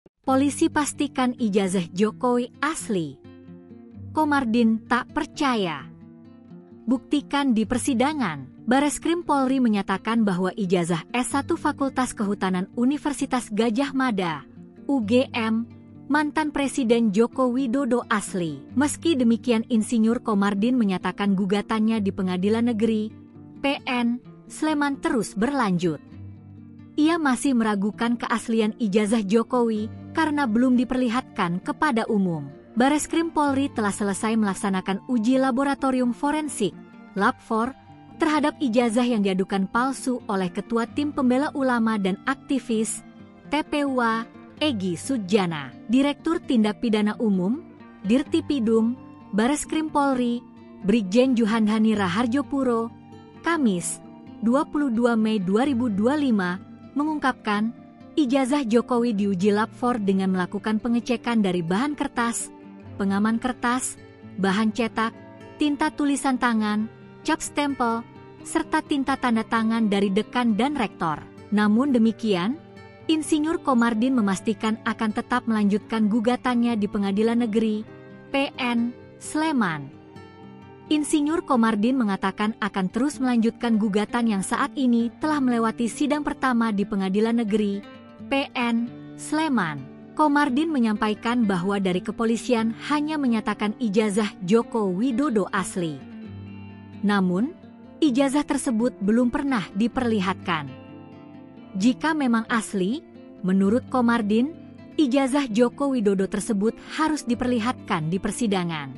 Polisi pastikan ijazah Jokowi asli. Komarudin tak percaya. Buktikan di persidangan. Bareskrim Polri menyatakan bahwa ijazah S1 Fakultas Kehutanan Universitas Gadjah Mada, UGM, mantan Presiden Joko Widodo asli. Meski demikian, Insinyur Komarudin menyatakan gugatannya di Pengadilan Negeri PN Sleman terus berlanjut. Ia masih meragukan keaslian ijazah Jokowi karena belum diperlihatkan kepada umum. Bareskrim Polri telah selesai melaksanakan uji laboratorium forensik (Lab4) terhadap ijazah yang diadukan palsu oleh Ketua Tim Pembela Ulama dan aktivis TPUA Egy Sujana. Direktur Tindak Pidana Umum Dirtipidum Bareskrim Polri Brigjen Juhandhani Rahardjopuro Kamis 22 Mei 2025 mengungkapkan ijazah Jokowi diuji Lab4 dengan melakukan pengecekan dari bahan kertas, pengaman kertas, bahan cetak, tinta tulisan tangan, cap stempel, serta tinta tanda tangan dari dekan dan rektor. Namun demikian, Insinyur Komarudin memastikan akan tetap melanjutkan gugatannya di Pengadilan Negeri PN Sleman. Insinyur Komarudin mengatakan akan terus melanjutkan gugatan yang saat ini telah melewati sidang pertama di Pengadilan Negeri PN Sleman. Komarudin menyampaikan bahwa dari kepolisian hanya menyatakan ijazah Joko Widodo asli. Namun, ijazah tersebut belum pernah diperlihatkan. Jika memang asli, menurut Komarudin, ijazah Joko Widodo tersebut harus diperlihatkan di persidangan.